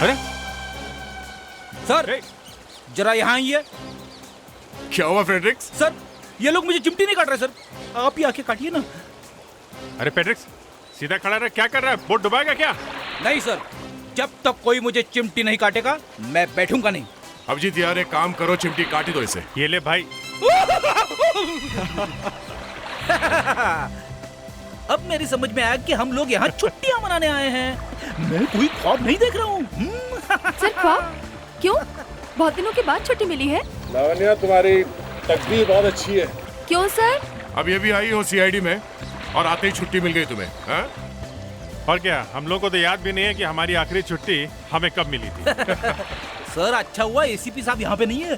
अरे सर जरा यहाँ आइए। क्या हुआ फ्रेडरिक्स? सर ये लोग मुझे चिमटी नहीं काट रहे सर, आप ही आके काटिए ना। अरे पेड्रिक्स सीधा खड़ा रह, क्या कर रहा है? बोट डुबाएगा क्या? नहीं सर, जब तक कोई मुझे चिमटी नहीं काटेगा मैं बैठूंगा नहीं। अभिजीत यार एक काम करो, चिमटी काटी दो इसे। ये ले भाई। अब मेरी समझ में आया कि हम लोग यहाँ छुट्टियां मनाने आए हैं। मैं कोई ख्वाब नहीं देख रहा हूँ। सर ख्वाब? क्यों? बहुत दिनों के बाद छुट्टी मिली है। लावण्या तुम्हारी तकदीर बहुत अच्छी है। क्यों सर? अब ये भी आई हो सीआईडी में और आते ही छुट्टी मिल गई तुम्हें, हाँ? और क्या, हम लोग को तो याद भी नहीं है कि हमारी आखिरी छुट्टी हमें कब मिली थी। सर अच्छा हुआ एसीपी साहब यहाँ पे नहीं है।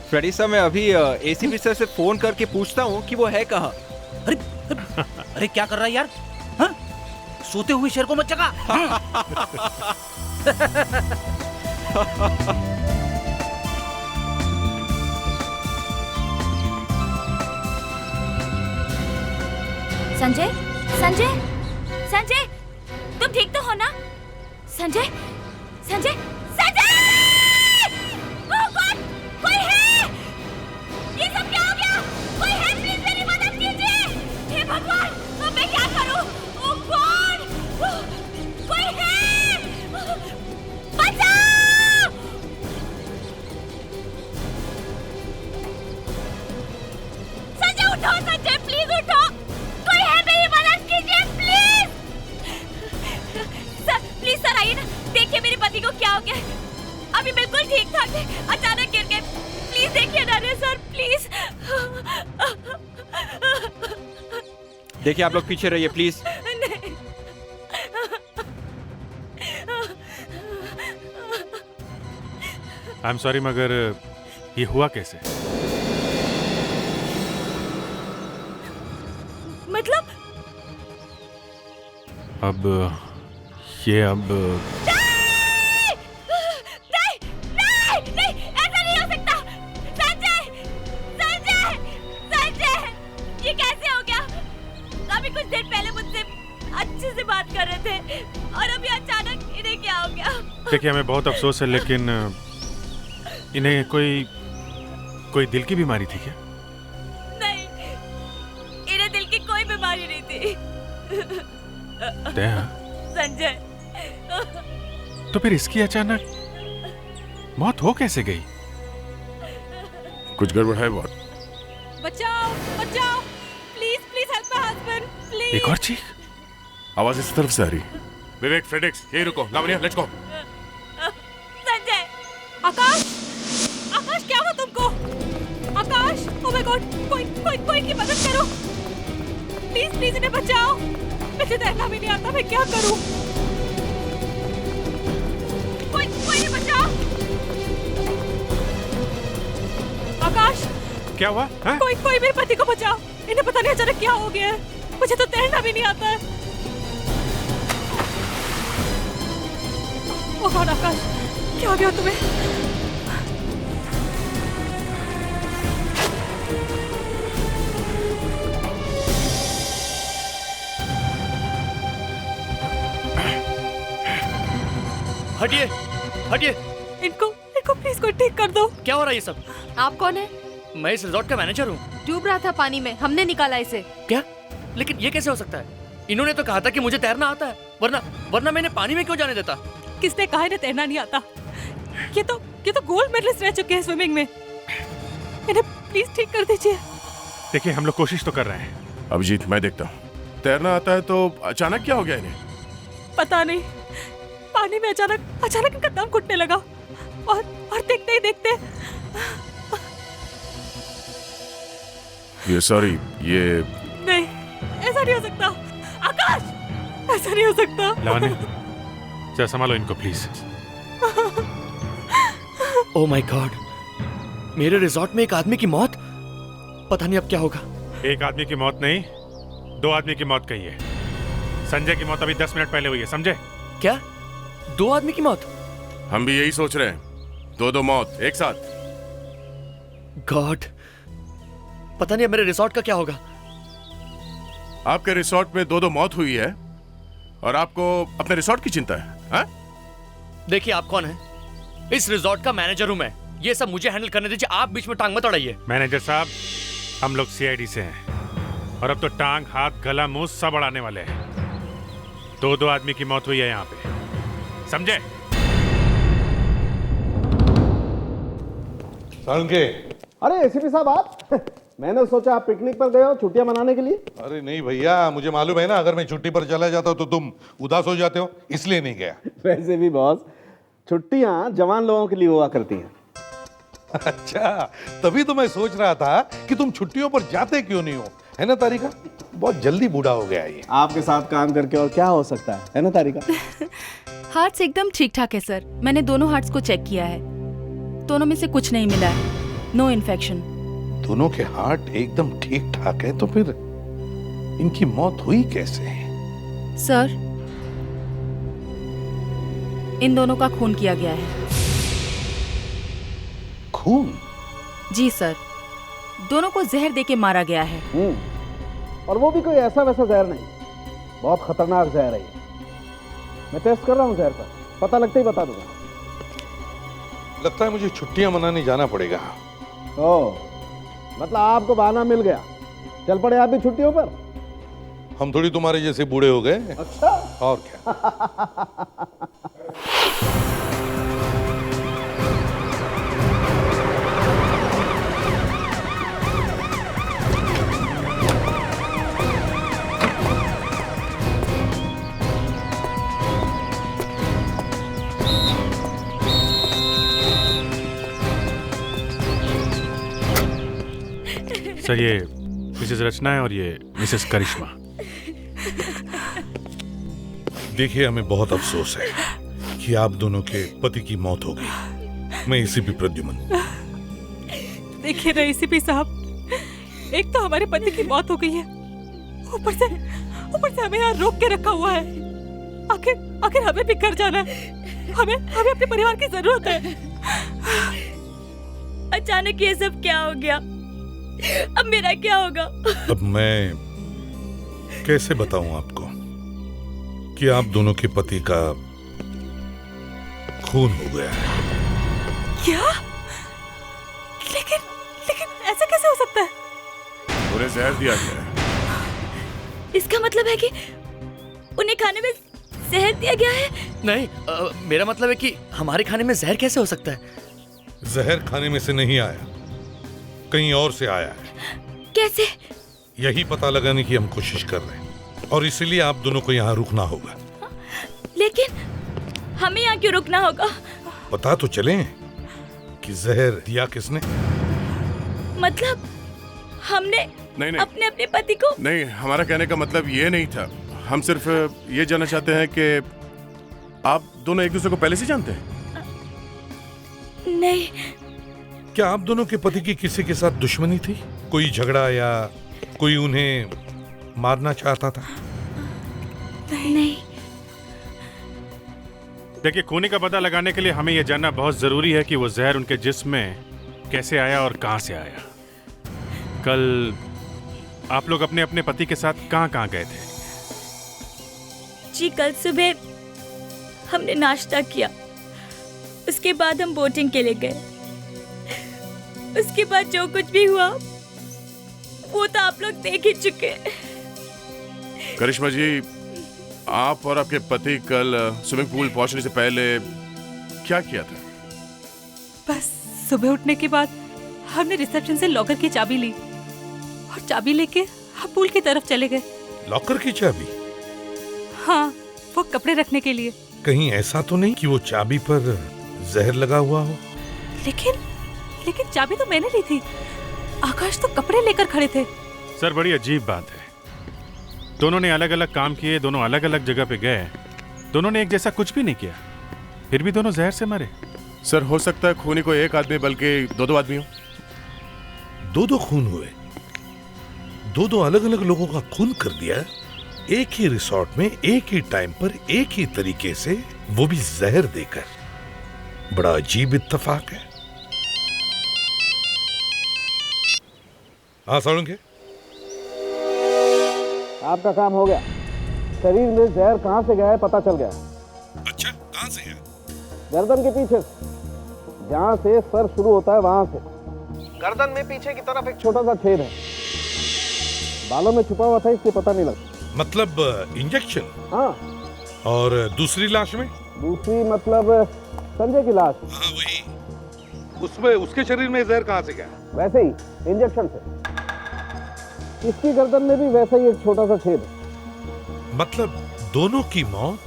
फ्रेडी सर मैं अभी एसीपी सर से फोन करके पूछता हूँ कि वो है कहाँ। अरे अरे क्या कर रहा है यार? हाँ? सोते हुए शेर को मत जगा। संजय, संजय, संजय, तुम ठीक तो हो ना? संजय, संजय, संजय! ओह गॉड, कोई है? ये सब क्या हो गया? कोई है? प्लीज मेरी मदद कीजिए। हे भगवान, अब मैं क्या करूं? ओह गॉड, कोई है? बचाओ! संजय उठो, संजय प्लीज उठो। कोई है? मेरी मदद कीजिए प्लीज। सर प्लीज सर आइए ना, देखिए मेरे पति को क्या हो गया। अभी बिल्कुल ठीक ठाक थे, अचानक गिर गए। प्लीज देखिए ना रे सर, प्लीज। देखिए आप लोग पीछे रहिए प्लीज। आई एम सॉरी मगर ये हुआ कैसे? मतलब? अब ये अब नहीं, ऐसा नहीं हो सकता। संजय, संजय, संजय, ये कैसे हो गया? अभी कुछ देर पहले मुझसे अच्छे से बात कर रहे थे और अभी अचानक इन्हें क्या हो गया? देखिए हमें बहुत अफसोस है लेकिन इन्हें कोई दिल की बीमारी थी क्या? नहीं, इन्हें दिल की कोई बीमारी नहीं थी। संजय, तो फिर इसकी अचानक मौत हो कैसे गई? कुछ गड़बड़ है बहुत। बचाओ, बचाओ, please please help my husband, please. एक और चीख। आवाज इस तरफ से आ रही। विवेक, फ्रेडरिक्स, यही रुको। Lavanya let's go. संजय, आकाश, आकाश क्या हुआ तुमको? आकाश, ओह माय गॉड, कोई की मदद करो प्लीज, प्लीज इन्हें बचाओ। मुझे तैरना भी नहीं आता, मैं क्या करूं? कोई इन्हें बचाओ। आकाश, क्या हुआ? हाँ? कोई मेरे पति को बचाओ। इन्हें पता नहीं अचानक क्या हो गया है। मुझे तो तैरना भी नहीं आता है। ओह गॉड आकाश, क्या हो गया तुम्हें? हटिए, हटिए। इनको प्लीज कोई ठीक कर दो। क्या हो रहा है ये सब? आप कौन है? मैं इस रिजॉर्ट का मैनेजर हूँ। डूब रहा था पानी में, हमने निकाला इसे। क्या? लेकिन ये कैसे हो सकता है? इन्होंने तो कहा था कि मुझे तैरना आता है, वरना मैंने पानी में क्यों जाने देता? किसने कहा इन्हें तैरना नहीं आता? ये तो गोल्ड मेडलिस्ट रह चुके हैं स्विमिंग में। इन्हें प्लीज ठीक कर दीजिए। देखिए हम लोग कोशिश तो कर रहे हैं। अभिजीत मैं देखता हूँ। तैरना आता है तो अचानक क्या हो गया इन्हें? पता नहीं, पानी में अचानक इनका दम घुटने लगा और देखते ही देखते। ये सॉरी, ये नहीं, ऐसा नहीं हो सकता। आकाश, ऐसा नहीं हो सकता। लावण्या, जरा संभालो इनको प्लीज। ओह माय गॉड, मेरे रिजॉर्ट में एक आदमी की मौत। पता नहीं अब क्या होगा। एक आदमी की मौत नहीं, 2 आदमी की मौत कही है। संजय की मौत अभी 10 मिनट पहले हुई है, समझे? क्या? 2 आदमी की मौत? हम भी यही सोच रहे हैं। 2 मौत एक साथ। गॉड, पता नहीं अब मेरे रिजॉर्ट का क्या होगा। आपके रिसोर्ट में 2 मौत हुई है और आपको अपने रिसोर्ट की चिंता है, हाँ? देखिए आप कौन है? इस रिजॉर्ट का मैनेजर हूं मैं। ये सब मुझे हैंडल करने दीजिए, आप बीच में टांग मत अड़ाइए। मैनेजर साहब, हम लोग सीआईडी से हैं और अब तो टांग, हाथ, गला, मुंह सब अड़ाने वाले हैं। दो आदमी की मौत हुई है यहाँ पे, समझे? सालुंके। अरे एसीपी साहब आप मैंने सोचा आप पिकनिक पर गए हो छुट्टियां मनाने के लिए। अरे नहीं भैया, मुझे मालूम है ना, अगर मैं छुट्टी पर चला जाता तो तुम उदास हो जाते हो, इसलिए नहीं गया। वैसे भी बॉस, छुट्टियां जवान लोगों के लिए हुआ करती हैं। अच्छा, तभी तो मैं सोच रहा था कि तुम छुट्टियों पर जाते क्यों नहीं हो, है ना तारिका? बहुत जल्दी बूढ़ा हो गया ये। आपके साथ काम करके और क्या हो सकता है ना तारिका? हार्ट्स एकदम ठीक ठाक है सर। मैंने दोनों हार्ट्स को चेक किया है, दोनों में से कुछ नहीं मिला है। No infection. दोनों के हार्ट एकदम ठीक ठाक है, तो फिर इनकी मौत हुई कैसे? सर, इन दोनों का खून किया गया है। खून? जी सर, दोनों को जहर देके मारा गया है। और वो भी कोई ऐसा वैसा जहर नहीं, बहुत खतरनाक जहर है ये। मैं टेस्ट कर रहा हूँ जहर का, पता लगते ही बता दूंगा। लगता है मुझे छुट्टियां मनाने जाना पड़ेगा। ओह, मतलब आपको बहाना मिल गया, चल पड़े आप भी छुट्टियों पर। हम थोड़ी तुम्हारे जैसे बूढ़े हो गए। अच्छा, और क्या। सर, ये मिसेस रचना है और ये मिसेस करिश्मा। देखिए, हमें बहुत अफसोस है कि आप दोनों के पति की मौत हो गई। मैं एसीपी प्रद्युमन। देखिए ना एसीपी साहब, एक तो हमारे पति की मौत हो गई है, ऊपर से हमें यहाँ रोक के रखा हुआ है। आखिर हमें भी घर जाना है, हमें अपने परिवार की जरूरत है। अचानक ये सब क्या हो गया? अब मेरा क्या होगा? अब मैं कैसे बताऊं आपको कि आप दोनों के पति का खून हो गया है। क्या? लेकिन ऐसा कैसे हो सकता है? उन्हें जहर दिया गया है। इसका मतलब है कि उन्हें खाने में जहर दिया गया है? नहीं, मेरा मतलब है कि हमारे खाने में जहर कैसे हो सकता है? जहर खाने में से नहीं आया, कहीं और से आया है। कैसे? यही पता लगाने की हम कोशिश कर रहे हैं, और इसीलिए आप दोनों को यहाँ रुकना होगा। लेकिन हमें यहाँ क्यों रुकना होगा? पता तो चले कि जहर दिया किसने। मतलब हमने नहीं अपने पति को? नहीं, हमारा कहने का मतलब ये नहीं था। हम सिर्फ ये जानना चाहते हैं कि आप दोनों एक दूसरे को पहले से जानते हैं? नहीं। क्या आप दोनों के पति की किसी के साथ दुश्मनी थी? कोई झगड़ा या कोई उन्हें मारना चाहता था? नहीं। देखिए, खूनी का पता लगाने के लिए हमें यह जानना बहुत जरूरी है कि वो जहर उनके जिस्म में कैसे आया और कहां से आया। कल आप लोग अपने अपने पति के साथ कहां गए थे? जी, कल सुबह हमने नाश्ता किया, उसके बाद हम बोटिंग के लिए गए। उसके बाद जो कुछ भी हुआ वो तो आप लोग देख ही चुके। करिश्मा जी, आप और आपके पति कल स्विमिंग पूल पहुंचने से पहले क्या किया था? बस सुबह उठने के बाद हमने रिसेप्शन से लॉकर की चाबी ली और चाबी लेके हम पूल की तरफ चले गए। लॉकर की चाबी? हाँ, वो कपड़े रखने के लिए। कहीं ऐसा तो नहीं कि वो चाबी पर जहर लगा हुआ हो? लेकिन चाबी तो मैंने ली थी, आकाश तो कपड़े लेकर खड़े थे। सर, बड़ी अजीब बात है। दोनों ने अलग अलग काम किए, दोनों अलग अलग जगह पे गए, दोनों ने एक जैसा कुछ भी नहीं किया, फिर भी दोनों जहर से मरे। सर, हो सकता है खूनी को एक आदमी बल्कि दो आदमी हो। दो खून हुए? दो अलग अलग लोगों का खून कर दिया एक ही रिसोर्ट में, एक ही टाइम पर, एक ही तरीके से, वो भी जहर देकर। बड़ा अजीब इत्तेफाक है। हाँ सालुंके, आपका काम हो गया। शरीर में जहर कहाँ से गया है पता चल गया। अच्छा, कहाँ से है? गर्दन के पीछे से, जहाँ से सर शुरू होता है वहां से गर्दन में पीछे की तरफ एक छोटा सा छेद है। बालों में छुपा हुआ था इसलिए पता नहीं लगा। मतलब इंजेक्शन? हाँ। और दूसरी लाश में? दूसरी मतलब संजय की लाश। हाँ वही। उसमें उसके शरीर में जहर कहाँ से गया? वैसे ही इंजेक्शन से। इसकी गर्दन में भी वैसा ही एक छोटा सा छेद है। मतलब दोनों की मौत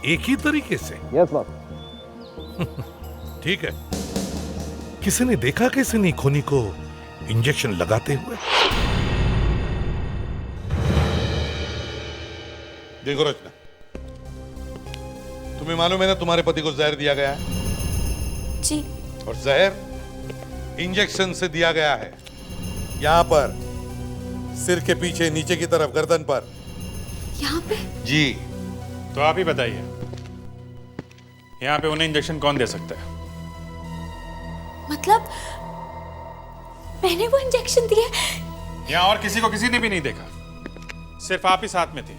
एक ही तरीके से? Yes boss. ठीक है। किसी ने देखा किसी ने खूनी को इंजेक्शन लगाते हुए? देखो रचना, तुम्हें मालूम है ना तुम्हारे पति को जहर दिया गया है? जी। और जहर इंजेक्शन से दिया गया है। यहां पर सिर के पीछे नीचे की तरफ गर्दन पर। यहाँ पे? जी। तो आप ही बताइए, यहाँ पे उन्हें इंजेक्शन कौन दे सकता है? मतलब मैंने वो इंजेक्शन दिया? यहाँ और किसी को किसी ने भी नहीं देखा, सिर्फ आप ही साथ में थे,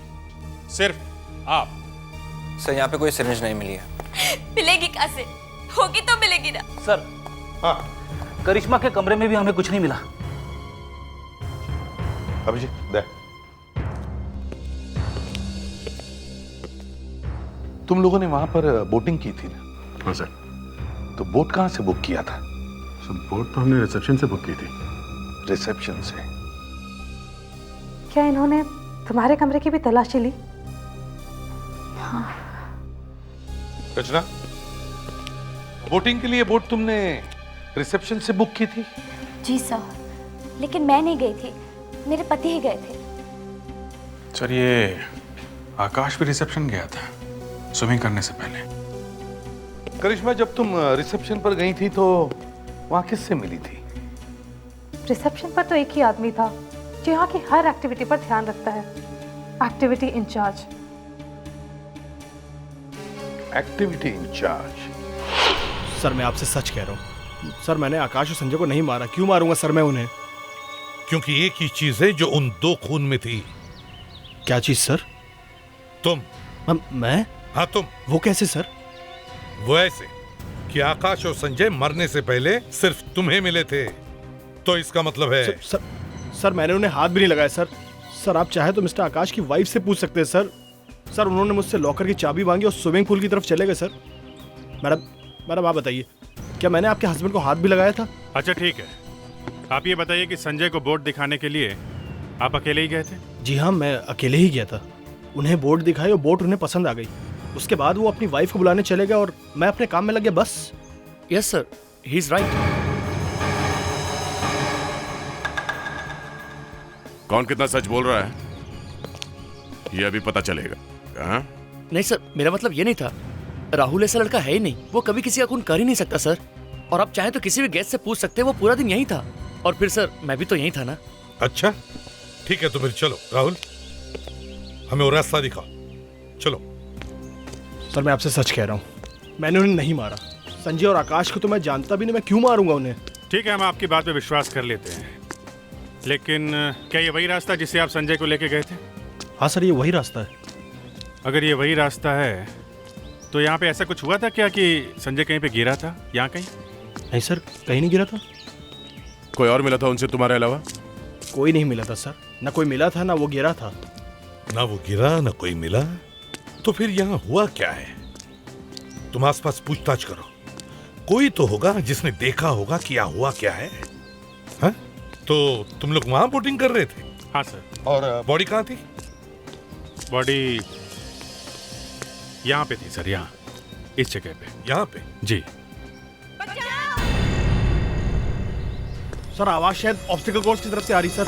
सिर्फ आप। सर यहाँ पे कोई सिरिंज नहीं मिली है। मिलेगी कहाँ से? होगी तो मिलेगी ना। सर, हाँ करिश्मा के कमरे में भी हमें कुछ नहीं मिला। अभिजीत दे। तुम लोगों ने वहां पर बोटिंग की थी ना? हाँ सर। तो बोट कहां से बुक किया था? बोट तो हमने रिसेप्शन से बुक की थी। रिसेप्शन से? क्या इन्होंने तुम्हारे कमरे की भी तलाशी ली? हाँ। रचना, बोटिंग के लिए बोट तुमने रिसेप्शन से बुक की थी? जी सर, लेकिन मैं नहीं गई थी, मेरे पति ही गए थे। सर ये आकाश भी रिसेप्शन गया था स्विमिंग करने से पहले। करिश्मा, जब तुम रिसेप्शन पर गई थी तो वहां किससे मिली थी? रिसेप्शन पर तो एक ही आदमी था जो यहाँ की हर एक्टिविटी पर ध्यान रखता है, activity incharge. Activity incharge? Sir मैं आपसे सच कह रहा हूँ सर, मैंने आकाश और संजय को नहीं मारा। क्यों मारूंगा सर मैं उन्हें? क्योंकि एक ही चीज है जो उन दो खून में थी। क्या चीज सर? तुम। मैं? हाँ तुम। वो कैसे सर? वो ऐसे कि आकाश और संजय मरने से पहले सिर्फ तुम्हें मिले थे, तो इसका मतलब है सर मैंने उन्हें हाथ भी नहीं लगाया सर। सर आप चाहे तो मिस्टर आकाश की वाइफ से पूछ सकते हैं सर। सर उन्होंने मुझसे लॉकर की चाबी मांगी और स्विमिंग पूल की तरफ चले गए सर। मैडम आप बताइए, क्या मैंने आपके हस्बैंड को हाथ भी लगाया था? अच्छा ठीक है, आप ये बताइए कि संजय को बोट दिखाने के लिए आप अकेले ही गए थे? जी हाँ, मैं अकेले ही गया था। उन्हें बोट दिखाई और बोट उन्हें पसंद आ गई। उसके बाद वो अपनी वाइफ को बुलाने चले गए और मैं अपने काम में लग गया, बस। Yes sir, he is right. कौन कितना सच बोल रहा है ये अभी पता चलेगा। हाँ? नहीं सर, मेरा मतलब ये नहीं था। राहुल ऐसा लड़का है ही नहीं, वो कभी किसी का खून कर ही नहीं सकता सर। और आप चाहे तो किसी भी गेस्ट से पूछ सकते हैं, वो पूरा दिन यहीं था। और फिर सर मैं भी तो यहीं था ना। अच्छा ठीक है, तो फिर चलो राहुल, हमें वो रास्ता दिखाओ, चलो। सर मैं आपसे सच कह रहा हूँ, मैंने उन्हें नहीं मारा। संजय और आकाश को तो मैं जानता भी नहीं, मैं क्यों मारूंगा उन्हें? ठीक है, हम आपकी बात पे विश्वास कर लेते हैं, लेकिन क्या ये वही रास्ता जिसे आप संजय को लेके गए थे? हाँ सर, ये वही रास्ता है। अगर ये वही रास्ता है तो यहाँ पे ऐसा कुछ हुआ था क्या कि संजय कहीं पे गिरा था? यहाँ कहीं? नहीं सर, कहीं नहीं गिरा था। कोई और मिला था उनसे तुम्हारे अलावा? कोई नहीं मिला था सर, ना कोई मिला था ना वो गिरा था। ना वो गिरा ना कोई मिला, तो फिर यहाँ हुआ क्या है? तुम आसपास पूछताछ करो, कोई तो होगा जिसने देखा होगा कि यहाँ हुआ क्या है। हाँ? तो तुम लोग वहां बोटिंग कर रहे थे? हाँ सर। और बॉडी कहाँ थी? बॉडी यहाँ पे थी सर, यहाँ इस जगह पे। यहाँ पे? जी सर आवाज शायद ऑब्स्टिकल कोर्स की तरफ से आ रही सर।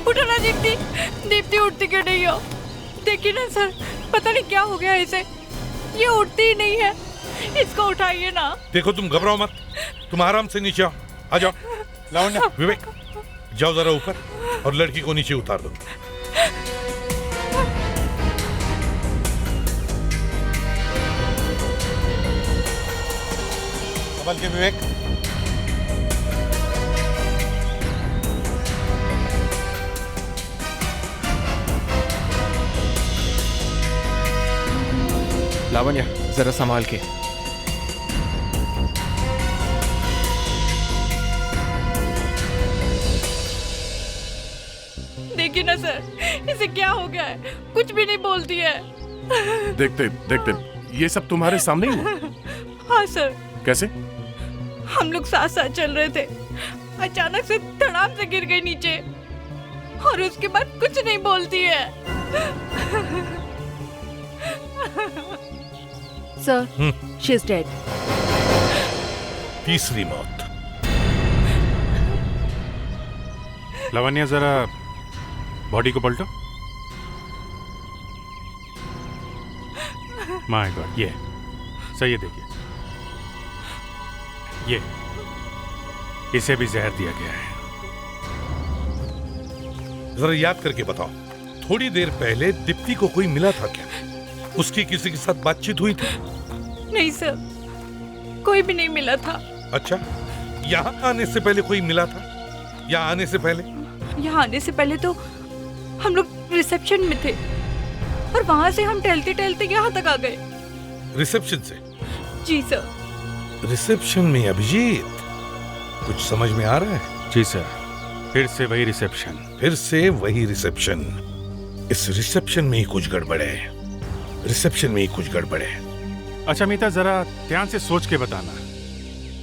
उठो ना दीप्ति, दीप्ति उठती क्यों नहीं हो? देखिए ना सर, पता नहीं क्या हो गया इसे, ये उठती ही नहीं है। इसको उठाइए ना। देखो तुम घबराओ मत, तुम आराम से नीचे आओ, आ जाओ। लावण्या, विवेक, जाओ जरा ऊपर और लड़की को नीचे उतार दो। संभल के विवेक। लावण्या जरा संभाल के। देखिए ना सर, इसे क्या हो गया है, कुछ भी नहीं बोलती है। देखते देखते ये सब तुम्हारे सामने ही हुआ? हाँ सर। कैसे? हम लोग साथ साथ चल रहे थे, अचानक से धड़ाम से गिर गई नीचे और उसके बाद कुछ नहीं बोलती है। Sir, she is dead. तीसरी मौत। लावण्या जरा बॉडी को पलटो। माय गॉड, ये सही है, देखिए ये इसे भी जहर दिया गया है। जरा याद करके बताओ, थोड़ी देर पहले दीप्ति को कोई मिला था क्या? उसकी किसी के साथ बातचीत हुई थी? नहीं सर, कोई भी नहीं मिला था। अच्छा, यहाँ आने से पहले कोई मिला था? यहाँ आने से पहले? यहाँ आने से पहले तो हम लोग रिसेप्शन में थे और वहाँ से हम टहलते टहलते यहाँ तक आ गए। रिसेप्शन से? जी सर। रिसेप्शन में अभिजीत, कुछ समझ में आ रहा है? जी सर, फिर से वही रिसेप्शन। फिर से वही रिसेप्शन। इस रिसेप्शन में ही कुछ गड़बड़ है। रिसेप्शन में ही कुछ गड़बड़ है। अच्छा मीता, जरा ध्यान से सोच के बताना,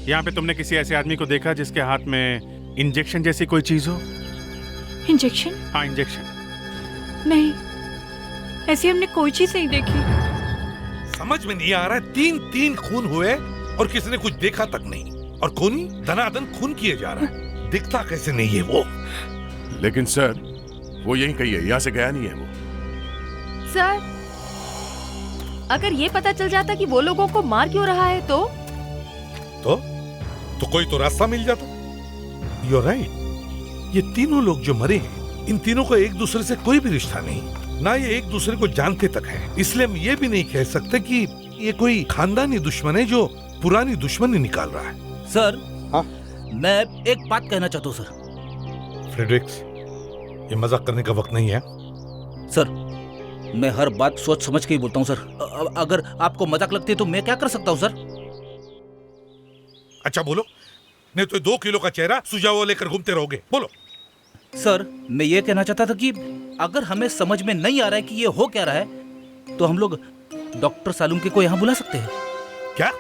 यहाँ पे तुमने किसी ऐसे आदमी को देखा जिसके हाथ में इंजेक्शन जैसी कोई चीज हो? इंजेक्शन? हाँ, इंजेक्शन। नहीं, ऐसी हमने कोई चीज नहीं देखी। समझ में नहीं आ रहा है, 3 खून हुए और किसी ने कुछ देखा तक नहीं, और खूनी धनाधन खून किए जा रहा है। दिखता कैसे नहीं है वो? लेकिन सर, वो यहीं कहीं है, यहाँ से गया नहीं है वो। सर, अगर ये पता चल जाता कि वो लोगों को मार क्यों रहा है तो कोई तो रास्ता मिल जाता। You're right। ये तीनों लोग जो मरे हैं, इन तीनों को एक दूसरे से कोई भी रिश्ता नहीं, ना ये एक दूसरे को जानते तक है। इसलिए हम ये भी नहीं कह सकते कि ये कोई खानदानी दुश्मन है जो पुरानी दुश्मनी निकाल रहा है। सर, हाँ? मैं एक बात कहना चाहता हूँ सर। फ्रेडरिक्स, ये मजाक करने का वक्त नहीं है। सर, मैं हर बात सोच समझ के ही बोलता हूँ सर। अगर आपको मजाक लगती है तो मैं क्या कर सकता हूँ सर? अच्छा बोलो, नहीं तो 2 किलो का चेहरा सुझाव लेकर घूमते रहोगे। बोलो। सर, मैं ये कहना चाहता था कि अगर हमें समझ में नहीं आ रहा है कि ये हो क्या रहा है, तो हम लोग डॉक्टर सालुंके को यहाँ बुला सकते हैं। क्या?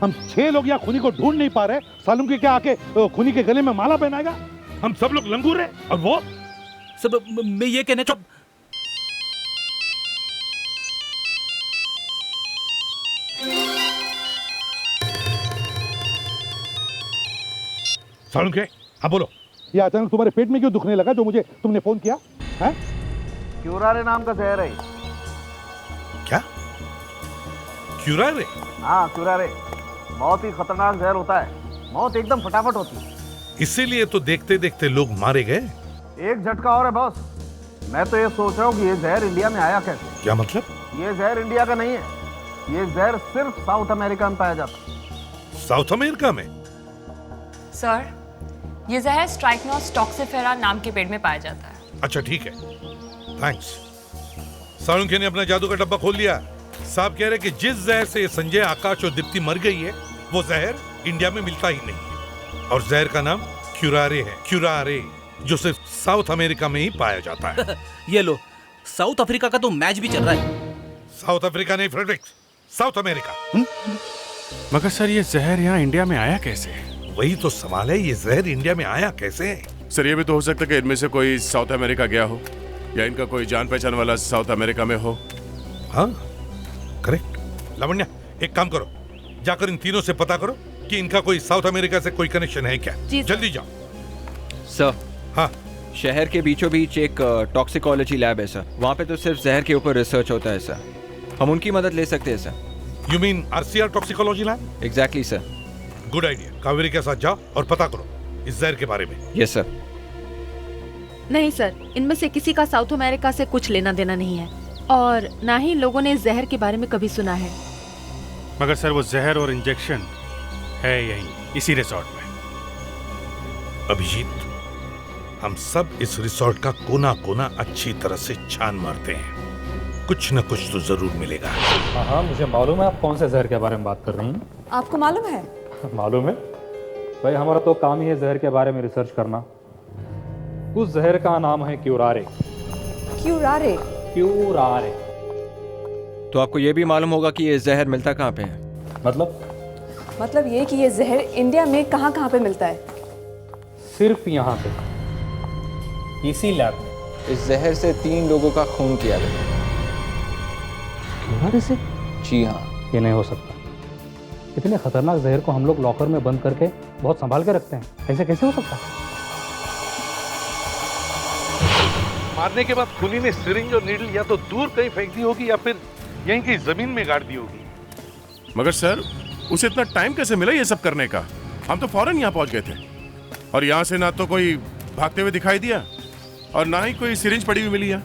हम 6 लोग यहाँ खूनी को ढूंढ नहीं पा रहे, सालुंके क्या आके खूनी के गले में माला पहनाएगा? हम सब लोग लंगूर हैं और वो सब। मैं ये कहने का सालुंके, हाँ बोलो। ये अचानक तुम्हारे पेट में क्यों दुखने लगा जो मुझे तुमने फोन किया है? क्यूरारे नाम का जहर है। क्या? क्यूरारे? हाँ, क्यूरारे बहुत ही खतरनाक जहर होता है। मौत एकदम फटाफट होती है। इसीलिए तो देखते देखते लोग मारे गए। एक झटका और है बॉस। मैं तो ये सोच रहा हूँ कि ये जहर इंडिया में आया कैसे? क्या मतलब? ये जहर इंडिया का नहीं है। ये जहर सिर्फ साउथ अमेरिका में पाया जाता है। साउथ अमेरिका में? सर, ये जहर स्ट्राइकनोस टॉक्सिफेरा नाम के पेड़ में पाया जाता है। अच्छा ठीक है, थैंक्स। सालुंके ने अपना जादू का डब्बा खोल लिया। साहब कह रहे कि जिस जहर से संजय, आकाश और दीप्ति मर गई है, वो जहर इंडिया में मिलता ही नहीं है, और जहर का नाम क्यूरारे है। क्यूरारे, जो सिर्फ साउथ अमेरिका में ही पाया जाता है। ये लो, साउथ अफ्रीका का तो मैच भी चल रहा है। साउथ अफ्रीका नहीं फ्रेडरिक्स, साउथ अमेरिका। मगर सर, ये जहर यहाँ इंडिया में आया कैसे? वही तो सवाल है, ये जहर इंडिया में आया कैसे? सर, ये भी तो हो सकता है कि इनमें से कोई साउथ अमेरिका गया हो, या इनका कोई जान पहचान वाला साउथ अमेरिका में हो। हाँ, करेक्ट। लावण्या, एक काम करो, जाकर इन तीनों से पता करो कि इनका कोई साउथ अमेरिका से कोई कनेक्शन है क्या। जल्दी जाओ। सर, हाँ, शहर के बीचों बीच एक टॉक्सिकोलॉजी लैब है सर। वहाँ पे तो सिर्फ जहर के ऊपर रिसर्च होता है सर। हम उनकी मदद ले सकते हैं sir. You mean RCR toxicology lab? Exactly sir. Good idea. Kaveri के साथ जाओ और पता करो इस जहर के बारे में। Yes sir. नहीं सर, इनमें से किसी का साउथ अमेरिका से कुछ लेना देना नहीं है, और ना ही लोगों ने इस जहर के बारे में कभी सुना है। मगर सर, वो जहर और इंजेक्शन है यहीं इसी रिसोर्ट में। अभिजीत, हम सब इस रिसोर्ट का कोना कोना अच्छी तरह से छान मारते हैं, कुछ न कुछ तो जरूर मिलेगा। हाँ, मुझे मालूम है आप कौन से जहर के बारे में बात कर रही हैं। आपको मालूम है? मालूम है भाई, हमारा तो काम ही है जहर के बारे में रिसर्च करना। उस जहर का नाम है क्यूरारे। क्यूरारे? क्यूरारे। तो आपको ये भी मालूम होगा कि ये जहर मिलता कहाँ पे है? मतलब ये कि ये जहर इंडिया में कहाँ कहाँ पे मिलता है? सिर्फ यहाँ पे, इसी लैब में। इस जहर से 3 लोगों का खून किया गया। क्यूरारे से? जी हाँ। ये नहीं हो सकता। इतने खतरनाक जहर को हम लोग लॉकर में बंद करके बहुत संभाल के रखते हैं, ऐसे कैसे हो सकता? मारने के बाद खूनी ने सिरिंज और नीडल या तो दूर कहीं फेंक दी होगी या फिर यहीं की जमीन में गाड़ दी होगी। मगर सर, उसे इतना टाइम कैसे मिला ये सब करने का? हम तो फौरन यहाँ पहुंच गए थे और यहाँ से ना तो कोई भागते हुए दिखाई दिया और ना ही कोई सिरिंज पड़ी हुई मिली है।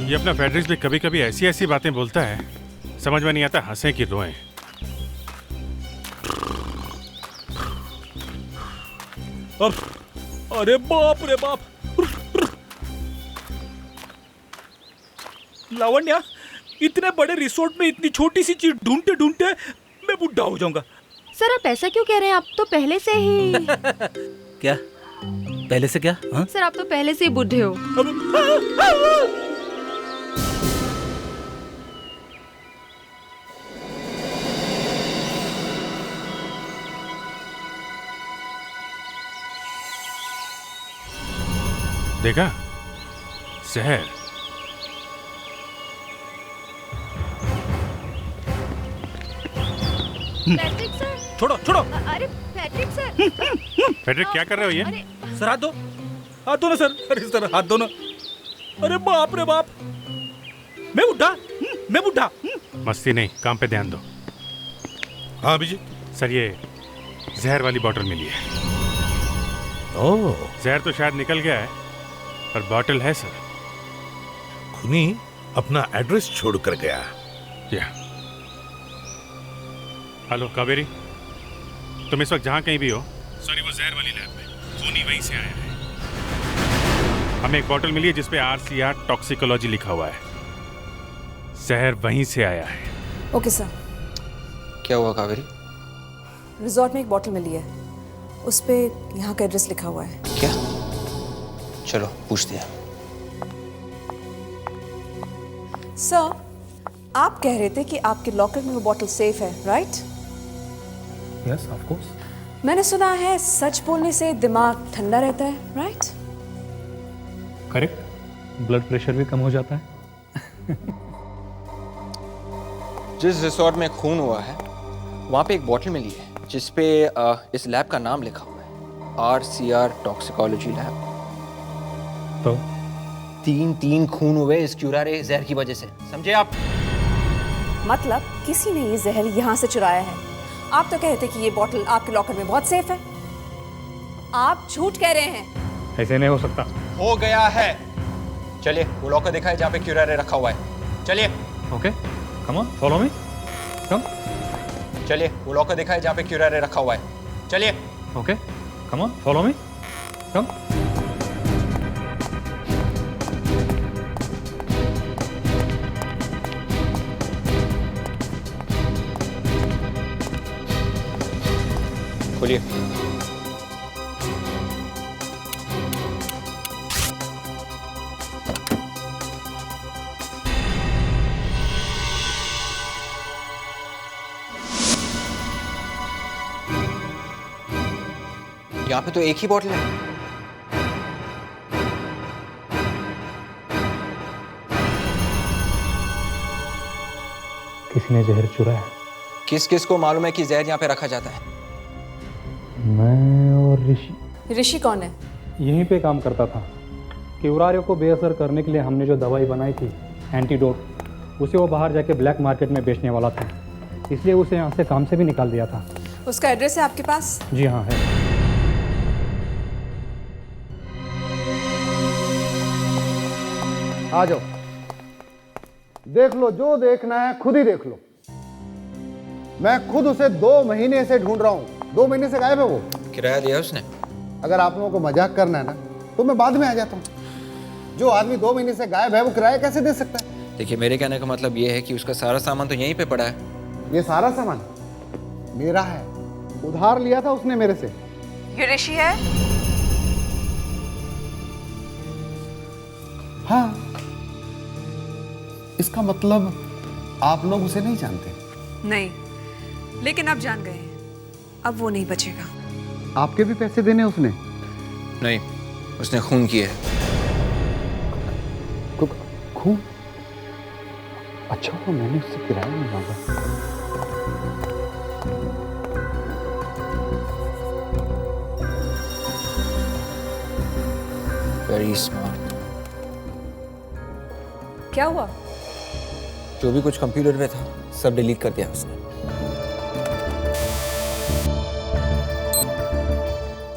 ये अपना फेडरिक्स भी कभी कभी ऐसी ऐसी बातें बोलता है, समझ में नहीं आता हंसे कि रोएं। अरे बाप रे बाप! लावण्या, इतने बड़े रिसोर्ट में इतनी छोटी सी चीज ढूंढते ढूंढते मैं बुढ़ा हो जाऊंगा। सर आप ऐसा क्यों कह रहे हैं? आप तो पहले से ही क्या? पहले से क्या? हाँ? सर आप तो पहले से ही बूढ़े हो। देखा? जहर। Patrick sir! छोड़ो छोड़ो! अरे पैट्रिक सर! फेडरिक क्या कर रहे हो ये? सर हाथ दो, हाथ दो ना सर। अरे सर हाथ दो ना। अरे बाप रे बाप! मैं बुढ़ा। मस्ती नहीं, काम पे ध्यान दो। हाँ अभिजीत। सर ये जहर वाली बोतल मिली है। ओह, जहर तो शायद निकल गया है पर बोतल है सर। खूनी अपना एड्रेस छोड़कर गया। या हेलो कावेरी, तुम इस वक्त जहां कहीं भी हो, सॉरी वो जहर वाली लैब में, खूनी वहीं से आया है। हमें एक बोतल मिली है जिसपे RCR टॉक्सिकोलॉजी लिखा हुआ है। जहर वहीं से आया है। Okay sir. क्या हुआ कावेरी? रिजॉर्ट में एक बोतल मिली है, उस पे यहाँ का एड्रेस लिखा हुआ है। क्या? चलो पूछते हैं। सर, आप कह रहे थे कि आपके लॉकर में वो बोतल सेफ है, राइट? Yes of course. मैंने सुना है सच बोलने से दिमाग ठंडा रहता है, राइट? करेक्ट, ब्लड प्रेशर भी कम हो जाता है। जिस रिसोर्ट में खून हुआ है वहाँ पे एक बोतल मिली है जिसपे इस लैब का नाम लिखा हुआ है, RCR टॉक्सिकोलॉजी लैब। तो 3 खून हुए इस क्यूरारे जहर की वजह से, समझे आप? मतलब किसी ने ये जहर यहाँ से चुराया है। आप तो कहते कि ये बोतल आपके लॉकर में बहुत सेफ है। आप झूठ कह रहे हैं। ऐसे नहीं हो सकता। हो गया है। चलिए वो लॉकर दिखाए जहाँ पे क्यूरारे रखा हुआ है। चलिए। Okay, come on, follow me. Come. चलिए वो लॉकर दिखाए जहाँ पे क्यूरारे रखा हुआ है। चलिए। Okay, come on, follow me. Come. खोलिए। यहाँ पे तो एक ही बोतल है। किसी ने जहर चुराया। किस किस को मालूम है कि जहर यहाँ पे रखा जाता है? मैं और ऋषि। ऋषि कौन है? यहीं पे काम करता था। क्यूरारियो को बेअसर करने के लिए हमने जो दवाई बनाई थी, एंटीडोट, उसे वो बाहर जाके ब्लैक मार्केट में बेचने वाला था, इसलिए उसे यहाँ से काम से भी निकाल दिया था। उसका एड्रेस है आपके पास? जी हाँ है। आ जाओ, देख लो, जो देखना है खुद ही देख लो। मैं खुद उसे 2 महीने से ढूंढ रहा हूँ। 2 महीने से गायब है वो। किराया दिया उसने? अगर आप लोगों को मजाक करना है ना तो मैं बाद में आ जाता हूँ। जो आदमी 2 महीने से गायब है वो किराया कैसे दे सकता है? देखिए, मेरे कहने का मतलब ये है कि उसका सारा सामान तो यहीं पे पड़ा है। ये सारा सामान मेरा है, उधार लिया था उसने मेरे से। ये ऋषि है? हाँ, इसका मतलब आप लोग उसे नहीं जानते? नहीं, लेकिन अब जान गए हैं। अब वो नहीं बचेगा। आपके भी पैसे देने उसने? नहीं, उसने खून किया है। खून? अच्छा हुआ मैंने उससे किराया नहीं मांगा। Very smart. क्या हुआ? जो भी कुछ कंप्यूटर पे था सब डिलीट कर दिया उसने।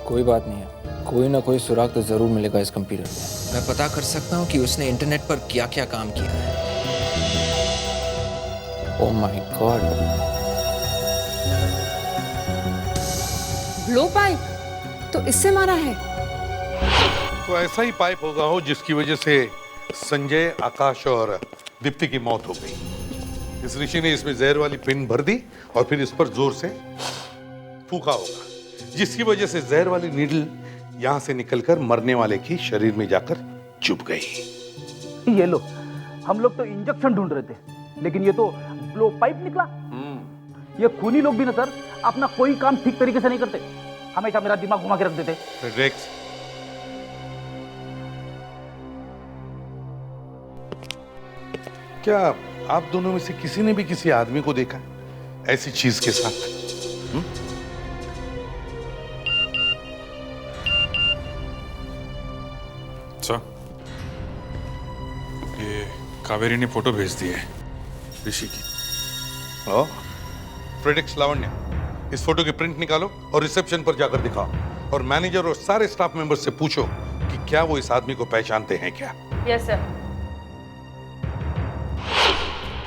कोई बात नहीं है, कोई ना कोई सुराग तो जरूर मिलेगा इस कंप्यूटर पे। मैं पता कर सकता हूँ कि उसने इंटरनेट पर क्या क्या काम किया है। Oh my God. Blow pipe? तो इससे मारा है? तो ऐसा ही पाइप होगा हो जिसकी वजह से संजय, आकाश और दीप्ति की मौत हो गई। इस ऋषि ने इसमें जहर वाली पिन भर दी और फिर इस पर जोर से फूका होगा, जिसकी वजह से जहर वाली नीडल यहां से निकलकर मरने वाले की शरीर में जाकर चुभ गई। ये लो, हम लोग तो इंजेक्शन ढूंढ रहे थे, लेकिन ये तो ब्लो पाइप निकला। ये खूनी लोग भी ना सर अपना कोई काम ठीक तरीके से नहीं करते, हमेशा मेरा दिमाग घुमा के रख देते। रेक्स, क्या आप दोनों में से किसी ने भी किसी आदमी को देखा ऐसी चीज के साथ? सर, ये कावेरी ने फोटो भेज दी है ऋषि की। प्रेडिक्स लावण्य, इस फोटो की प्रिंट निकालो और रिसेप्शन पर जाकर दिखाओ, और मैनेजर और सारे स्टाफ मेंबर्स से पूछो कि क्या वो इस आदमी को पहचानते हैं क्या। Yes sir.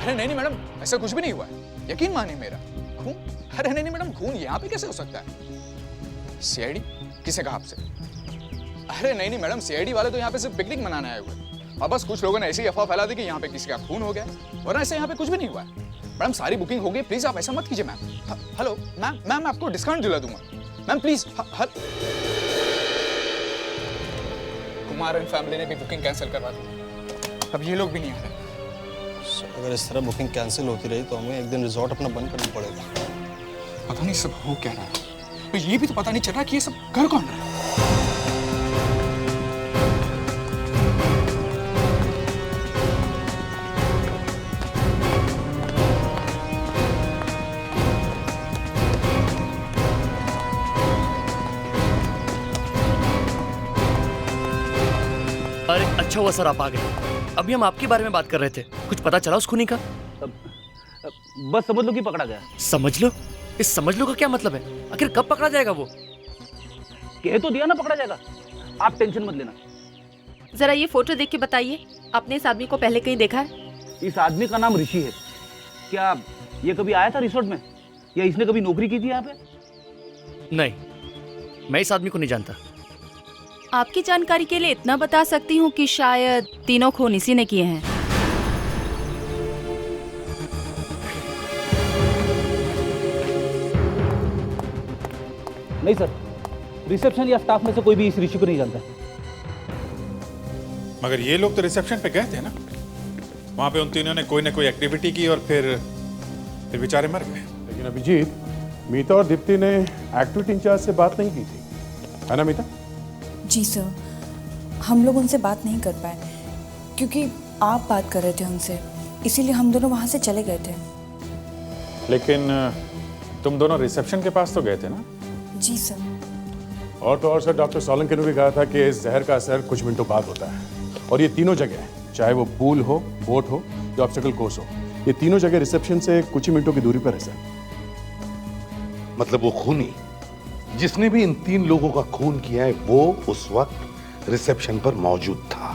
अरे नहीं मैडम, ऐसा कुछ भी नहीं हुआ है, यकीन मानिए मेरा। खून? अरे नहीं मैडम, खून यहाँ पे कैसे हो सकता है? सीआईडी? किसे कहा आपसे? अरे नहीं मैडम, सीआईडी वाले तो यहाँ पे सिर्फ पिकनिक मनाने आए हुए, और बस कुछ लोगों ने ऐसी अफवाह फैला दी कि यहाँ पे किसी का खून हो गया, वरना ऐसे यहाँ पे कुछ भी नहीं हुआ है। मैडम सारी बुकिंग हो गई, प्लीज आप ऐसा मत कीजिए मैम। हेलो मैम, मैं आपको डिस्काउंट दिला दूंगा ma'am, please. Kumar and family ने भी बुकिंग कैंसिल करवा दी, अब ये लोग भी नहीं आ रहे। अगर इस तरह बुकिंग कैंसिल होती रही तो हमें एक दिन रिजॉर्ट अपना बंद करना पड़ेगा। पता नहीं सब हो क्या रहा है, तो ये भी तो पता नहीं चल रहा कि ये सब कर कौन रहा है। अरे अच्छा हुआ सर आप आ गए। अभी हम आपके बारे में बात कर रहे थे, कुछ पता चला उस खूनी का? बस समझ लो कि पकड़ा गया। समझ लो? इस समझ लो का क्या मतलब है? आखिर कब पकड़ा जाएगा वो? कह तो दिया ना पकड़ा जाएगा, आप टेंशन मत लेना। जरा ये फोटो देख के बताइए, आपने इस आदमी को पहले कहीं देखा है? इस आदमी का नाम ऋषि है। क्या ये कभी आया था रिसोर्ट में, या इसने कभी नौकरी की थी यहाँ पे? नहीं, मैं इस आदमी को नहीं जानता। आपकी जानकारी के लिए इतना बता सकती हूँ कि शायद तीनों खून इसी ने किए हैं। नहीं सर, रिसेप्शन या स्टाफ में से कोई भी इस ऋषि को नहीं जानता। मगर ये लोग तो रिसेप्शन पे गए थे ना, वहां पे उन तीनों ने कोई ना कोई एक्टिविटी की और फिर बेचारे मर गए। लेकिन अभिजीत, मीता और दीप्ति ने एक्टिविटी इंचार्ज से बात नहीं की थी, है ना मीता? जी सर, हम लोग उनसे बात नहीं कर पाए क्योंकि आप बात कर रहे थे उनसे, इसीलिए हम दोनों वहाँ से चले गए थे। लेकिन तुम दोनों रिसेप्शन के पास तो गए थे ना? जी सर। और तो और सर, डॉक्टर सोलंकी ने भी कहा था कि इस जहर का असर कुछ मिनटों बाद होता है, और ये तीनों जगह, चाहे वो पूल हो, बोट हो या ऑब्स्टेकल कोर्स हो, ये तीनों जगह रिसेप्शन से कुछ ही मिनटों की दूरी पर है सर। मतलब वो खूनी जिसने भी इन 3 लोगों का खून किया है वो उस वक्त रिसेप्शन पर मौजूद था।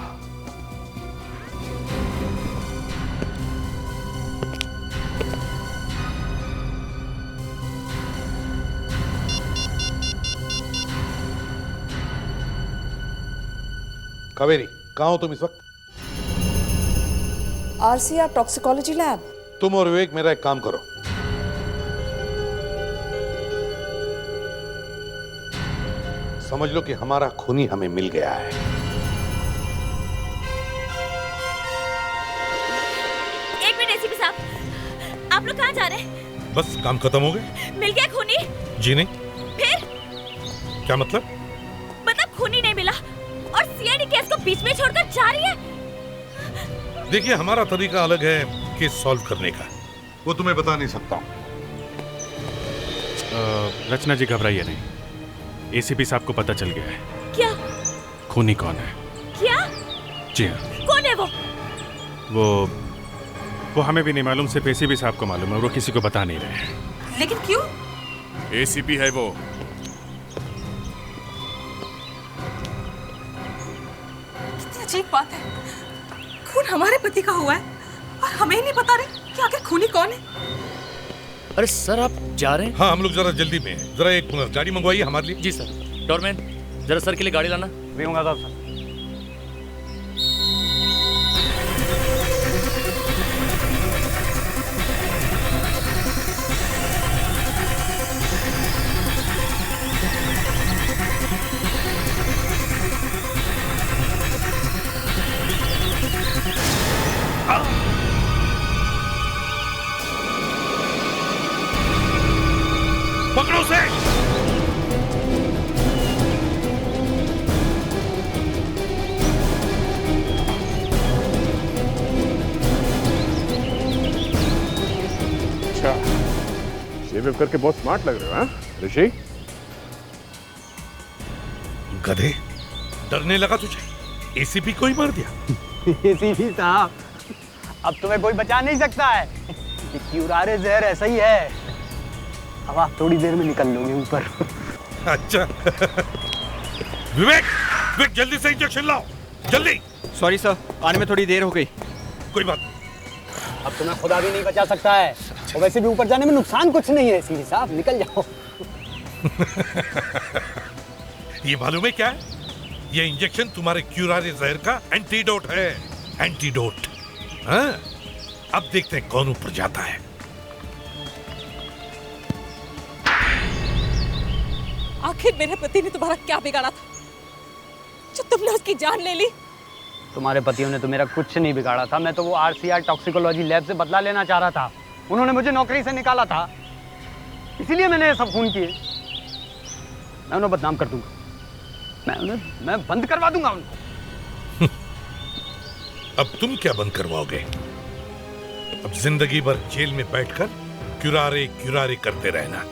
कावेरी, कहां हो तुम इस वक्त? RCR toxicology lab. तुम और विवेक मेरा एक काम करो, समझ लो कि हमारा खूनी हमें मिल गया है। एक मिनट एसीपी साहब, आप लोग कहाँ जा रहे हैं? बस काम खत्म हो गए। मिल गया खूनी? जी नहीं। फिर? क्या मतलब? मतलब खूनी नहीं मिला और सीआईडी केस को बीच में छोड़कर जा रही है? देखिए, हमारा तरीका अलग है केस सॉल्व करने का। वो तुम्हें बता नहीं सकता। रचना जी घबराइए नहीं, एसीपी साहब को पता चल गया है। क्या? खूनी कौन है? क्या? जी हाँ। कौन है वो हमें भी नहीं मालूम, सिर्फ एसीपी साहब को मालूम है, वो किसी को बता नहीं रहे हैं। लेकिन क्यों? एसीपी है वो। कितनी अजीब बात है, खून हमारे पति का हुआ है और हमें ही नहीं बता रहे कि आखिर खूनी कौन है। अरे सर, आप जा रहे हैं? हाँ, हम लोग जरा जल्दी में हैं। जरा एक गाड़ी मंगवाइए हमारे लिए। जी सर। डोरमैन, जरा सर के लिए गाड़ी लाना। भी होगा सर। पकड़ो से। अच्छा, शेव करके बहुत स्मार्ट लग रहे हो, हाँ ऋषि? गधे, डरने लगा तुझे? एसीपी को ही मार दिया। एसीपी साहब, अब तुम्हें कोई बचा नहीं सकता है। ये क्यूरारे जहर ऐसा ही है, अब आप थोड़ी देर में निकल लोगे ऊपर। अच्छा। विवेक, विवेक जल्दी से इंजेक्शन लाओ, जल्दी। सॉरी सर, आने में थोड़ी देर हो गई। कोई बात। अब तुम्हें खुदा भी नहीं बचा सकता है, और वैसे भी ऊपर जाने में नुकसान कुछ नहीं है। सीधी साहब निकल जाओ। ये मालूम है क्या है? ये इंजेक्शन तुम्हारे क्यूरारे जहर का एंटीडोट है। एंटीडोट। हाँ, अब देखते हैं कौन ऊपर जाता है। आखिर मेरे पति ने तुम्हारा क्या बिगाड़ा था जो तुमने उसकी जान ले ली? तुम्हारे पतियों ने तो मेरा कुछ नहीं बिगाड़ा था। मैं तो वो आरसीआर टॉक्सिकोलॉजी लैब से बदला लेना चाह रहा था। उन्होंने मुझे नौकरी से निकाला था, इसीलिए मैंने ये सब खून किए। मैं उन्हें बदनाम कर दूंगा, मैं बंद करवा दूंगा उनको। अब तुम क्या बंद करवाओगे? अब जिंदगी भर जेल में बैठकर क्यूरारे क्यूरारे करते रहना।